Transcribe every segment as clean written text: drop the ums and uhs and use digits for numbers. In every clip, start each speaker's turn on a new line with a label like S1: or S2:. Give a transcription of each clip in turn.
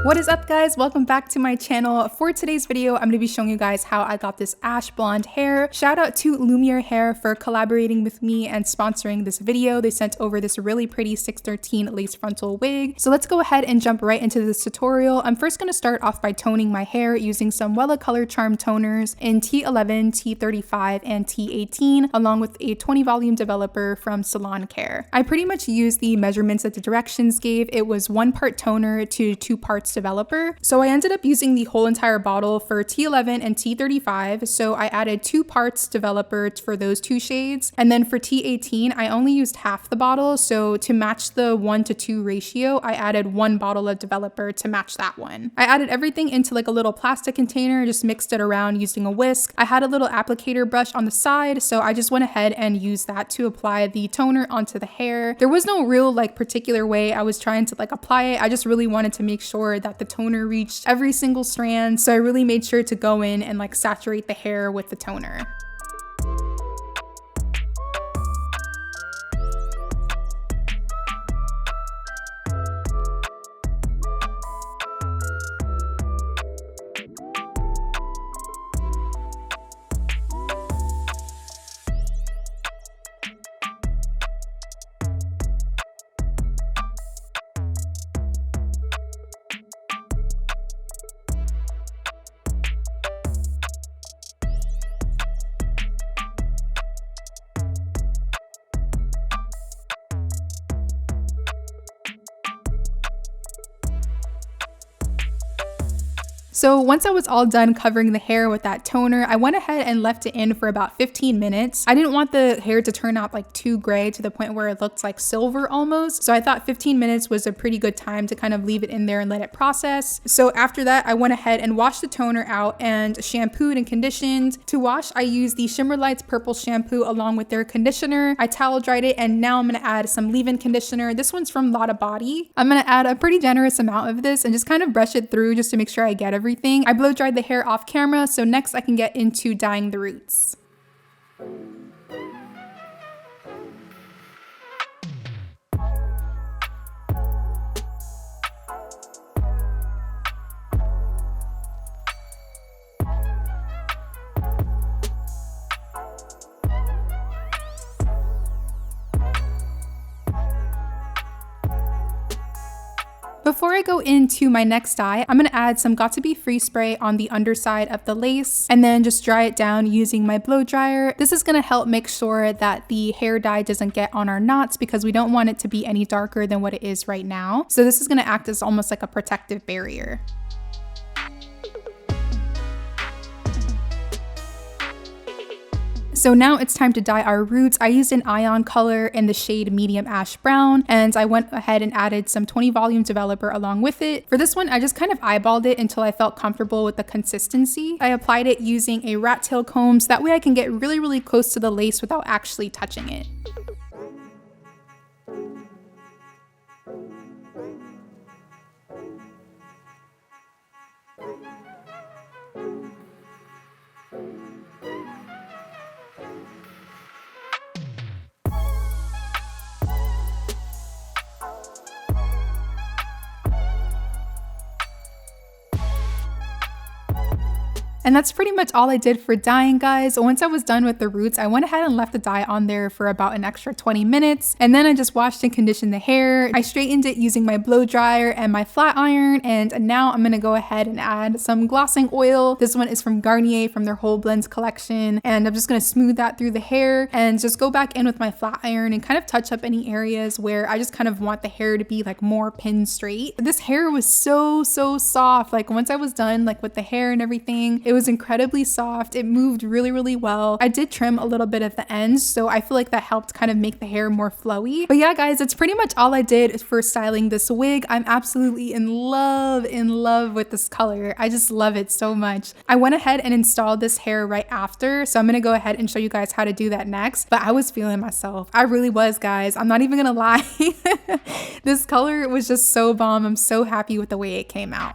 S1: What is up, guys? Welcome back to my channel. For today's video, I'm going to be showing you guys how I got this ash blonde hair. Shout out to Lumiere Hair for collaborating with me and sponsoring this video. They sent over this really pretty 613 lace frontal wig. So let's go ahead and jump right into this tutorial. I'm first going to start off by toning my hair using some Wella Color Charm toners in T11, T35, and T18, along with a 20 volume developer from Salon Care. I pretty much used the measurements that the directions gave. It was 1 part toner to 2 parts developer. So I ended up using the whole entire bottle for T11 and T35. So I added 2 parts developer for those 2 shades. And then for T18, I only used half the bottle. So to match the 1:2 ratio, I added 1 bottle of developer to match that one. I added everything into like a little plastic container, just mixed it around using a whisk. I had a little applicator brush on the side, so I just went ahead and used that to apply the toner onto the hair. There was no real like particular way I was trying to like apply it. I just really wanted to make sure that the toner reached every single strand, so I really made sure to go in and like saturate the hair with the toner. So once I was all done covering the hair with that toner, I went ahead and left it in for about 15 minutes. I didn't want the hair to turn out like too gray to the point where it looked like silver almost. So I thought 15 minutes was a pretty good time to kind of leave it in there and let it process. So after that, I went ahead and washed the toner out and shampooed and conditioned. To wash, I used the Shimmer Lights purple shampoo along with their conditioner. I towel dried it, and now I'm gonna add some leave-in conditioner. This one's from Lotta Body. I'm gonna add a pretty generous amount of this and just kind of brush it through just to make sure I get everything. I blow dried the hair off camera, so next I can get into dyeing the roots. Before I go into my next dye, I'm going to add some Got To Be Free spray on the underside of the lace and then just dry it down using my blow dryer. This is going to help make sure that the hair dye doesn't get on our knots because we don't want it to be any darker than what it is right now. So this is going to act as almost like a protective barrier. So now it's time to dye our roots. I used an ion color in the shade medium ash brown, and I went ahead and added some 20 volume developer along with it. For this one, I just kind of eyeballed it until I felt comfortable with the consistency. I applied it using a rat tail comb so that way I can get really close to the lace without actually touching it. And that's pretty much all I did for dyeing, guys. Once I was done with the roots, I went ahead and left the dye on there for about an extra 20 minutes. And then I just washed and conditioned the hair. I straightened it using my blow dryer and my flat iron. And now I'm gonna go ahead and add some glossing oil. This one is from Garnier from their Whole Blends collection. And I'm just gonna smooth that through the hair and just go back in with my flat iron and kind of touch up any areas where I just kind of want the hair to be like more pin straight. This hair was so soft. Like once I was done like with the hair and everything, it was incredibly soft. It moved really well. I did trim a little bit at the ends, so I feel like that helped kind of make the hair more flowy. But yeah, guys, that's pretty much all I did for styling this wig. I'm absolutely in love with this color. I just love it so much. I went ahead and installed this hair right after, so I'm gonna go ahead and show you guys how to do that next. But I was feeling myself. I really was, guys. I'm not even gonna lie. This color was just so bomb. I'm so happy with the way it came out.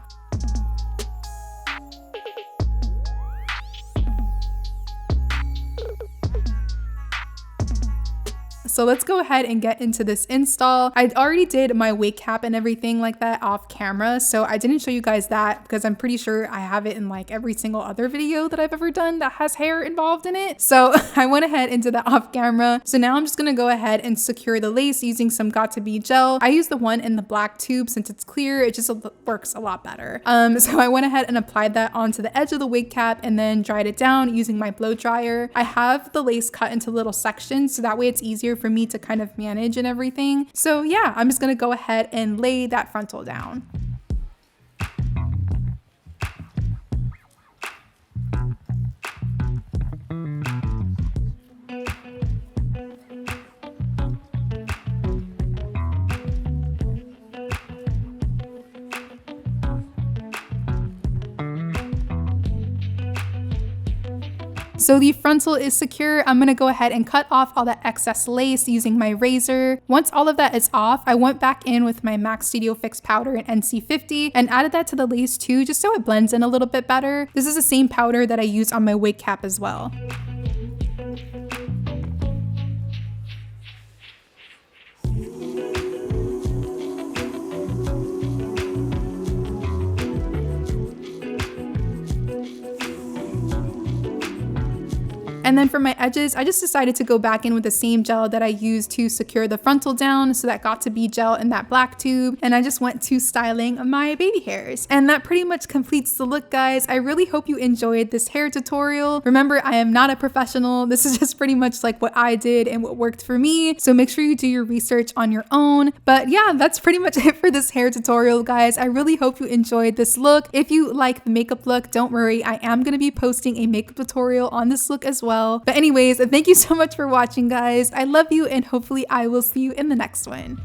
S1: So let's go ahead and get into this install. I already did my wig cap and everything like that off camera, so I didn't show you guys that because I'm pretty sure I have it in like every single other video that I've ever done that has hair involved in it. So I went ahead and did that off camera. So now I'm just gonna go ahead and secure the lace using some Got2b gel. I use the one in the black tube since it's clear. It just works a lot better. So I went ahead and applied that onto the edge of the wig cap and then dried it down using my blow dryer. I have the lace cut into little sections so that way it's easier for me to kind of manage and everything. So yeah, I'm just gonna go ahead and lay that frontal down. So the frontal is secure. I'm gonna go ahead and cut off all that excess lace using my razor. Once all of that is off, I went back in with my MAC Studio Fix powder in NC50 and added that to the lace too, just so it blends in a little bit better. This is the same powder that I use on my wig cap as well. And then for my edges, I just decided to go back in with the same gel that I used to secure the frontal down. So that Got2b gel in that black tube. And I just went to styling my baby hairs. And that pretty much completes the look, guys. I really hope you enjoyed this hair tutorial. Remember, I am not a professional. This is just pretty much like what I did and what worked for me. So make sure you do your research on your own. But yeah, that's pretty much it for this hair tutorial, guys. I really hope you enjoyed this look. If you like the makeup look, don't worry. I am going to be posting a makeup tutorial on this look as well. But anyways, thank you so much for watching, guys. I love you and hopefully I will see you in the next one.